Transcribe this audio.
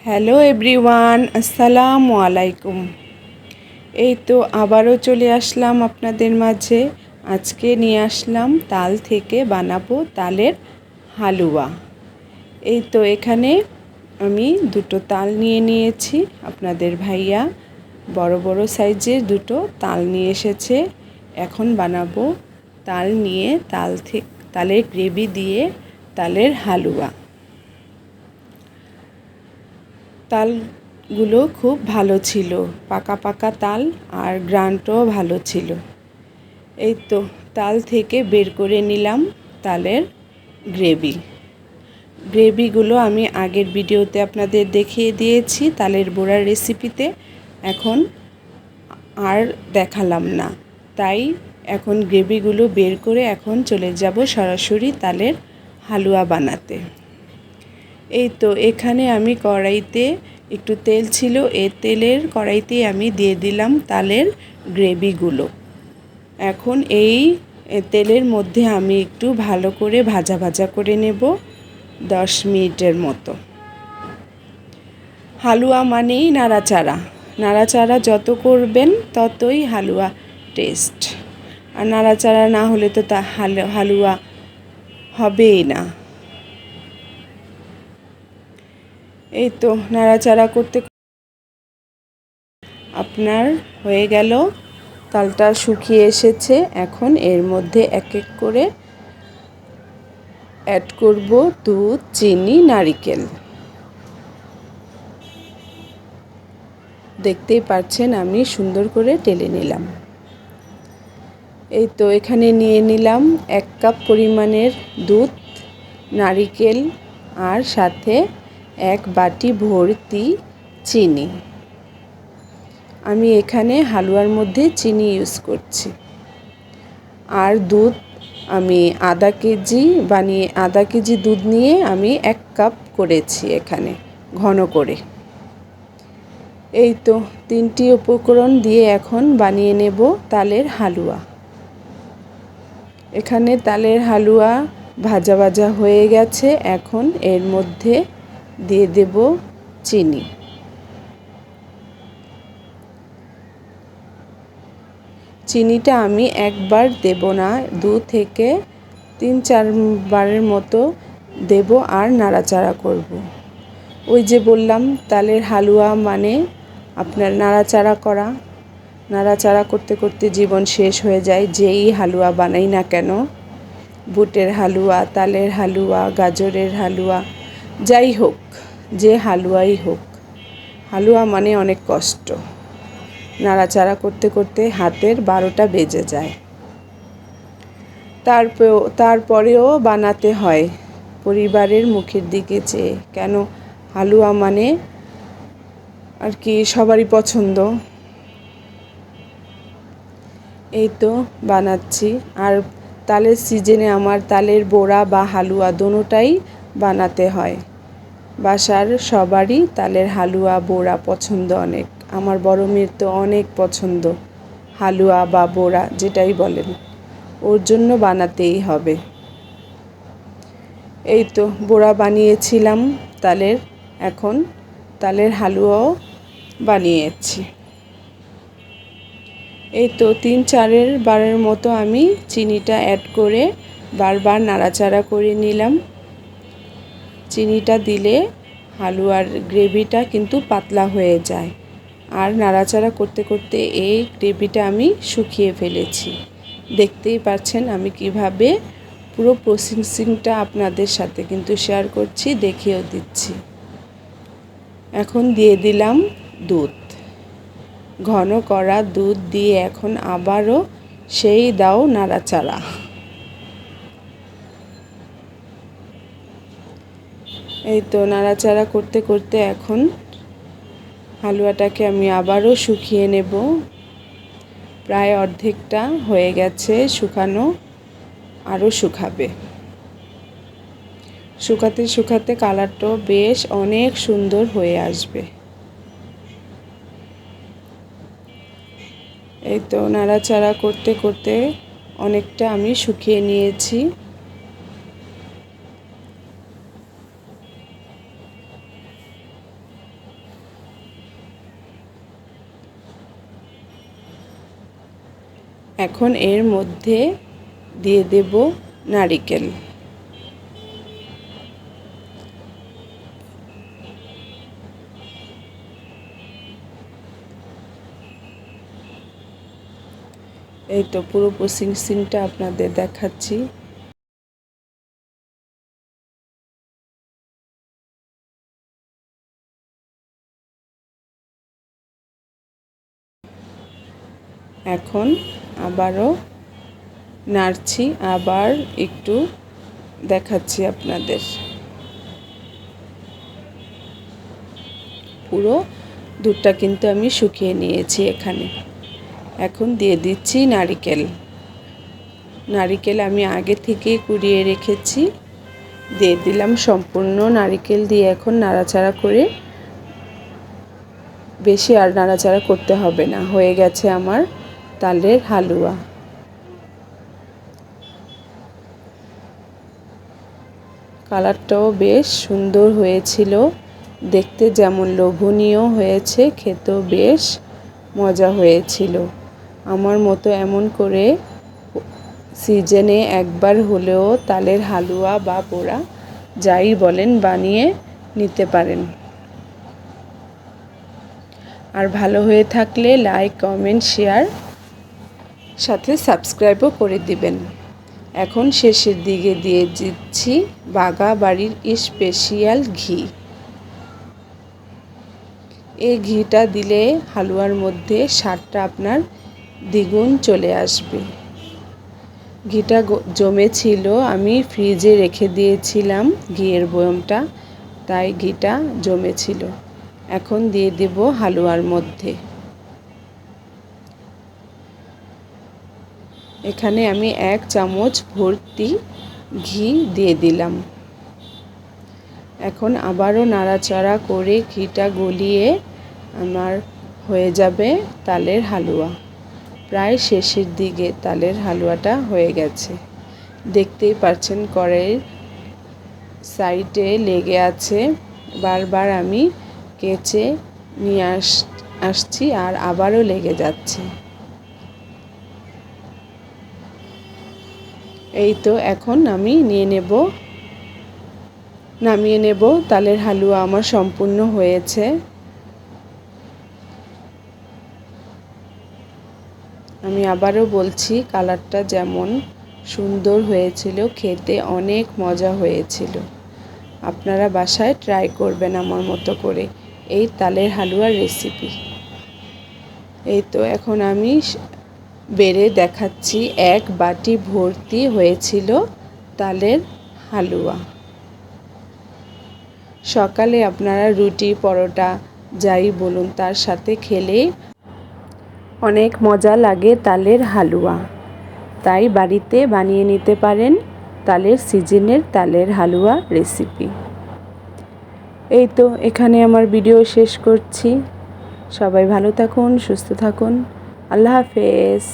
Hello everyone, আসসালামু আলাইকুম। এই তো আবারও চলে আসলাম আপনাদের মাঝে। আজকে নিয়ে আসলাম তাল থেকে বানাবো তালের হালুয়া। এই তো এখানে আমি দুটো তাল নিয়ে নিয়েছি। আপনাদের ভাইয়া বড় বড় সাইজের দুটো তাল নিয়ে এসেছে। এখন বানাবো তালের গ্রেভি দিয়ে তালের হালুয়া। তালগুলো খুব ভালো ছিল, পাকা পাকা তাল, আর গ্রানটাও ভালো ছিল। এই তো তাল থেকে বের করে নিলাম তালের গ্রেভিগুলো আমি আগের ভিডিওতে আপনাদের দেখিয়ে দিয়েছি তালের বড়ার রেসিপিতে। এখন আর দেখালাম না, তাই এখন গ্রেভিগুলো বের করে এখন চলে যাব সরাসরি তালের হালুয়া বানাতে। এই তো এখানে আমি কড়াইতে একটু তেল ছিল, এই তেলের কড়াইতে আমি দিয়ে দিলাম তালের গ্রেভিগুলো। এখন এই তেলের মধ্যে আমি একটু ভালো করে ভাজা ভাজা করে নেব 10 মিনিটের মতো। হালুয়া মানেই নাড়াচাড়া, নাড়াচাড়া যত করবেন ততই হালুয়া টেস্ট। আর নাড়াচাড়া না হলে তো তা হালুয়া হবেই না। এই তো নাড়াচাড়া করতে আপনার হয়ে গেল, তালটা শুকিয়ে এসেছে। এখন এর মধ্যে এক এক করে অ্যাড করব দুধ, চিনি, নারকেল। দেখতেই পাচ্ছেন আমি সুন্দর করে ঢেলে নিলাম। এই তো এখানে নিয়ে নিলাম 1 কাপ পরিমাণের দুধ, নারকেল, আর সাথে 1 বাটি ভর্তি চিনি। আমি এখানে হালুয়ার মধ্যে চিনি ইউজ করছি। আর দুধ আমি আধা কেজি দুধ নিয়ে আমি 1 কাপ করেছি এখানে ঘন করে। এই তো 3টি উপকরণ দিয়ে এখন বানিয়ে নেব তালের হালুয়া। এখানে তালের হালুয়া ভাজা ভাজা হয়ে গেছে। এখন এর মধ্যে দিয়ে দেব চিনি। চিনিটা আমি একবার দেব না, 2 থেকে 3-4 বারের মতো দেব আর নাড়াচাড়া করব। ওই যে বললাম তালের হালুয়া মানে আপনার নাড়াচাড়া করা। নাড়াচাড়া করতে করতে জীবন শেষ হয়ে যায়, যেই হালুয়া বানাই না কেন, বুটের হালুয়া, তালের হালুয়া, গাজরের হালুয়া, যাই হোক, যে হালুয়াই হোক, হালুয়া মানে অনেক কষ্ট। নাড়াচাড়া করতে করতে হাতের 12টা বেজে যায়। তারপরেও বানাতে হয় পরিবারের মুখের দিকে চেয়ে। কেন, হালুয়া মানে আর কি সবারই পছন্দ। এই তো বানাচ্ছি। আর তালের সিজনে আমার তালের বড়া বা হালুয়া দোনোটাই বানাতে হয়। বাসার সবারই তালের হালুয়া বড়া পছন্দ অনেক। আমার বড় মেয়ের তো অনেক পছন্দ, হালুয়া বা বড়া যেটাই বলেন, ওর জন্য বানাতেই হবে। এই তো বড়া বানিয়েছিলাম তালের, এখন তালের হালুয়াও বানিয়েছি। এই তো 3-4 বারের মতো আমি চিনিটা অ্যাড করে বারবার নাড়াচাড়া করে নিলাম। চিনিটা দিলে হালুয়ার গ্রেভিটা কিন্তু পাতলা হয়ে যায়। আর নাড়াচাড়া করতে করতে এই গ্রেভিটা আমি শুকিয়ে ফেলেছি। দেখতেই পাচ্ছেন আমি কিভাবে পুরো প্রসেসিংটা আপনাদের সাথে কিন্তু শেয়ার করছি, দেখিয়েও দিচ্ছি। এখন দিয়ে দিলাম দুধ, ঘন করা দুধ দিয়ে এখন আবারও সেই দাও নাড়াচাড়া। এই তো নাড়াচাড়া করতে করতে এখন হালুয়াটাকে আমি আবারও শুকিয়ে নেব। প্রায় অর্ধেকটা হয়ে গেছে শুকানো, আরও শুকাবে। শুকাতে শুকাতে কালারটাও বেশ অনেক সুন্দর হয়ে আসবে। এই তো নাড়াচাড়া করতে করতে অনেকটা আমি শুকিয়ে নিয়েছি। এখন এর মধ্যে দিয়ে দেব নারিকেল। এই তো পুরো প্রসেসিংটা আপনাদের দেখাচ্ছি। এখন আবারও নাড়ছি, আবার একটু দেখাচ্ছি আপনাদের। পুরো দুধটা কিন্তু আমি শুকিয়ে নিয়েছি এখানে। এখন দিয়ে দিচ্ছি নারিকেল। নারিকেল আমি আগে থেকেই কুড়িয়ে রেখেছি, দিয়ে দিলাম সম্পূর্ণ নারিকেল দিয়ে এখন নাড়াচাড়া করে, বেশি আর নাড়াচাড়া করতে হবে না, হয়ে গেছে আমার তালের হালুয়া। কালারটাও বেশ সুন্দর হয়েছিল, দেখতে যেমন লোভনীয় হয়েছে, খেতেও বেশ মজা হয়েছিল। আমার মতো এমন করে সিজনে একবার হলেও তালের হালুয়া বা বড়া যাই বলেন বানিয়ে নিতে পারেন। আর ভালো হয়ে থাকলে লাইক, কমেন্ট, শেয়ার, সাথে সাবস্ক্রাইবও করে দিবেন। এখন শেষের দিকে দিয়ে দিচ্ছি বাঘা বাড়ির স্পেশাল ঘি। এই ঘিটা দিলে হালুয়ার মধ্যে স্বাদটা আপনার দ্বিগুণ চলে আসবে। ঘিটা জমেছিল, আমি ফ্রিজে রেখে দিয়েছিলাম ঘিয়ের বয়মটা, তাই ঘিটা জমেছিল। এখন দিয়ে দেব হালুয়ার মধ্যে। এখানে আমি 1 চামচ ভর্তি ঘি দিয়ে দিলাম। এখন আবারও নাড়াচাড়া করে ঘিটা গলিয়ে আমার হয়ে যাবে তালের হালুয়া। প্রায় শেষের দিকে তালের হালুয়াটা হয়ে গেছে। দেখতেই পাচ্ছেন কড়াইয়ের সাইডে লেগে আছে, বারবার আমি কেচে নিয়ে আসছি আর আবারও লেগে যাচ্ছে। এই তো এখন আমি নামিয়ে নেব। তালের হালুয়া আমার সম্পূর্ণ হয়েছে। আমি আবারও বলছি, কালারটা যেমন সুন্দর হয়েছিল, খেতে অনেক মজা হয়েছিল। আপনারা বাসায় ট্রাই করবেন আমার মতো করে এই তালের হালুয়ার রেসিপি। এই তো এখন আমি বেড়ে দেখাচ্ছি, 1 বাটি ভর্তি হয়েছিল তালের হালুয়া। সকালে আপনারা রুটি, পরোটা যাই বলুন তার সাথে খেলে অনেক মজা লাগে তালের হালুয়া। তাই বাড়িতে বানিয়ে নিতে পারেন তালের সিজনের তালের হালুয়া রেসিপি। এই তো এখানে আমার ভিডিও শেষ করছি। সবাই ভালো থাকুন, সুস্থ থাকুন। আল্লাহ হাফেজ।